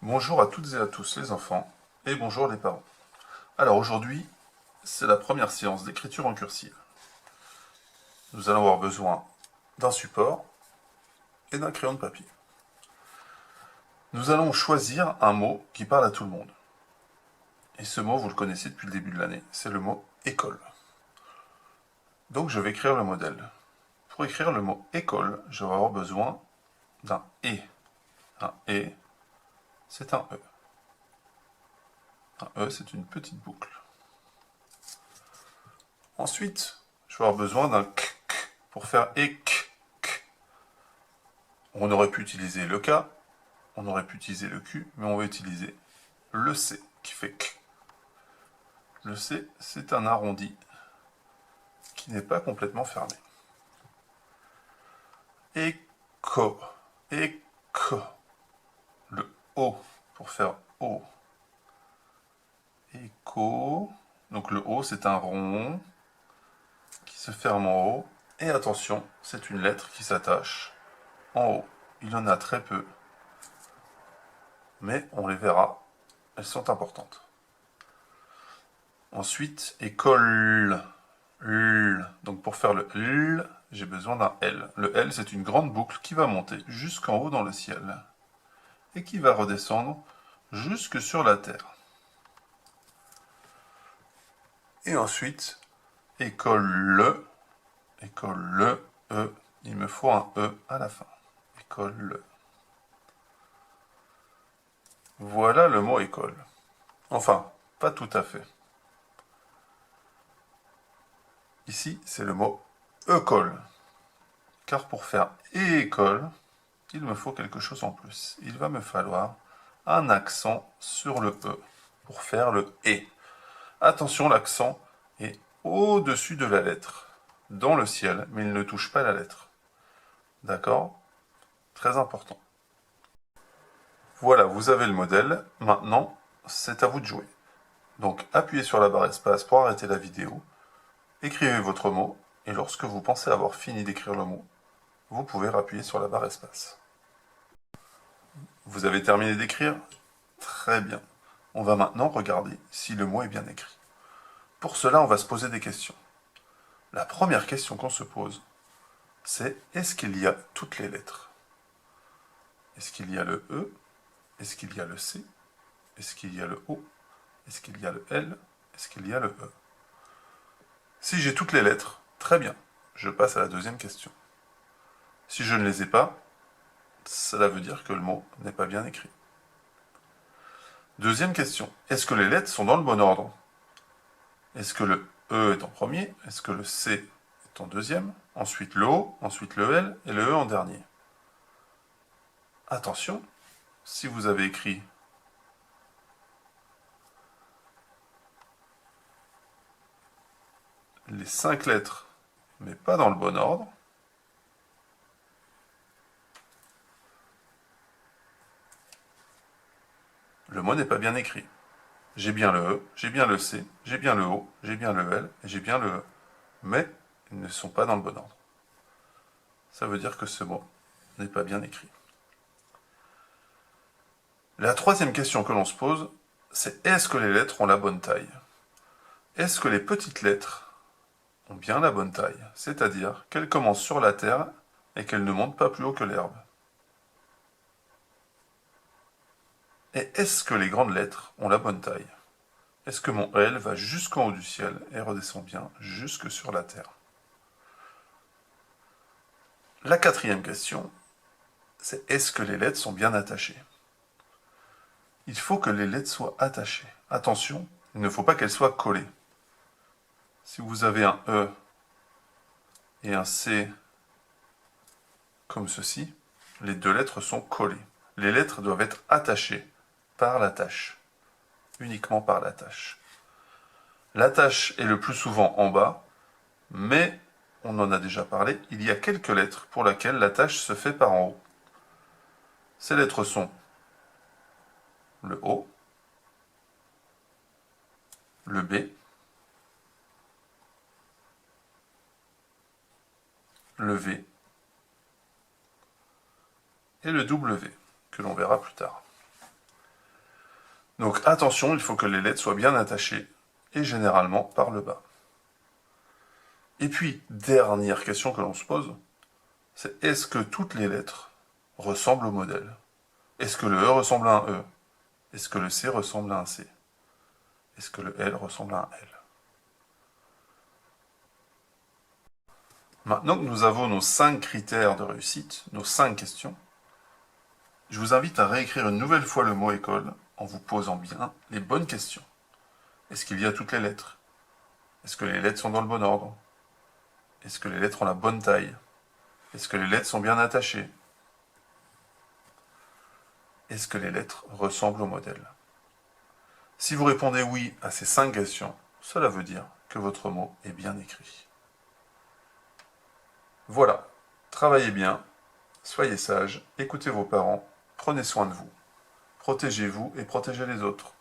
Bonjour à toutes et à tous les enfants, et bonjour les parents. Alors aujourd'hui, c'est la première séance d'écriture en cursive. Nous allons avoir besoin d'un support et d'un crayon de papier. Nous allons choisir un mot qui parle à tout le monde. Et ce mot, vous le connaissez depuis le début de l'année, c'est le mot école. Donc je vais écrire le modèle. Pour écrire le mot école, je vais avoir besoin d'un E. Un E, c'est un E. Un E, c'est une petite boucle. Ensuite, je vais avoir besoin d'un K pour faire éc. On aurait pu utiliser le K, on aurait pu utiliser le Q, mais on va utiliser le C qui fait K. Le C, c'est un arrondi qui n'est pas complètement fermé. Éco, éco. Le O pour faire O. Éco. Donc le O, c'est un rond qui se ferme en haut. Et attention, c'est une lettre qui s'attache en haut. Il y en a très peu, mais on les verra, elles sont importantes. Ensuite, école. L. Donc pour faire le L, j'ai besoin d'un L. Le L, c'est une grande boucle qui va monter jusqu'en haut dans le ciel et qui va redescendre jusque sur la terre. Et ensuite, école, école, E. Il me faut un E à la fin. École. Voilà le mot école. Enfin, pas tout à fait. Ici, c'est le mot école. Car pour faire école, il me faut quelque chose en plus. Il va me falloir un accent sur le E pour faire le E. Attention, l'accent est au-dessus de la lettre, dans le ciel, mais il ne touche pas la lettre. D'accord? Très important. Voilà, vous avez le modèle. Maintenant, c'est à vous de jouer. Donc, appuyez sur la barre espace pour arrêter la vidéo. Écrivez votre mot, et lorsque vous pensez avoir fini d'écrire le mot, vous pouvez appuyer sur la barre espace. Vous avez terminé d'écrire? Très bien. On va maintenant regarder si le mot est bien écrit. Pour cela, on va se poser des questions. La première question qu'on se pose, c'est est-ce qu'il y a toutes les lettres? Est-ce qu'il y a le E? Est-ce qu'il y a le C? Est-ce qu'il y a le O? Est-ce qu'il y a le L? Est-ce qu'il y a le E? Si j'ai toutes les lettres, très bien. Je passe à la deuxième question. Si je ne les ai pas, cela veut dire que le mot n'est pas bien écrit. Deuxième question. Est-ce que les lettres sont dans le bon ordre? Est-ce que le E est en premier? Est-ce que le C est en deuxième? Ensuite le O, ensuite le L et le E en dernier. Attention, si vous avez écrit les 5 lettres, mais pas dans le bon ordre, le mot n'est pas bien écrit. J'ai bien le E, j'ai bien le C, j'ai bien le O, j'ai bien le L et j'ai bien le E. Mais ils ne sont pas dans le bon ordre. Ça veut dire que ce mot n'est pas bien écrit. La troisième question que l'on se pose, c'est est-ce que les lettres ont la bonne taille? Est-ce que les petites lettres ont bien la bonne taille? C'est-à-dire qu'elles commencent sur la terre et qu'elles ne montent pas plus haut que l'herbe. Et est-ce que les grandes lettres ont la bonne taille? Est-ce que mon L va jusqu'en haut du ciel et redescend bien jusque sur la terre? La quatrième question, c'est est-ce que les lettres sont bien attachées? Il faut que les lettres soient attachées. Attention, il ne faut pas qu'elles soient collées. Si vous avez un E et un C comme ceci, les deux lettres sont collées. Les lettres doivent être attachées par l'attache, uniquement par l'attache. L'attache est le plus souvent en bas, mais on en a déjà parlé, il y a quelques lettres pour lesquelles l'attache se fait par en haut. Ces lettres sont le O, le B, le V et le W, que l'on verra plus tard. Donc attention, il faut que les lettres soient bien attachées, et généralement par le bas. Et puis, dernière question que l'on se pose, c'est est-ce que toutes les lettres ressemblent au modèle? Est-ce que le E ressemble à un E? Est-ce que le C ressemble à un C? Est-ce que le L ressemble à un L? Maintenant que nous avons nos 5 critères de réussite, nos 5 questions, je vous invite à réécrire une nouvelle fois le mot école en vous posant bien les bonnes questions. Est-ce qu'il y a toutes les lettres? Est-ce que les lettres sont dans le bon ordre? Est-ce que les lettres ont la bonne taille? Est-ce que les lettres sont bien attachées? Est-ce que les lettres ressemblent au modèle? Si vous répondez oui à ces 5 questions, cela veut dire que votre mot est bien écrit. Voilà, travaillez bien, soyez sages, écoutez vos parents, prenez soin de vous, protégez-vous et protégez les autres.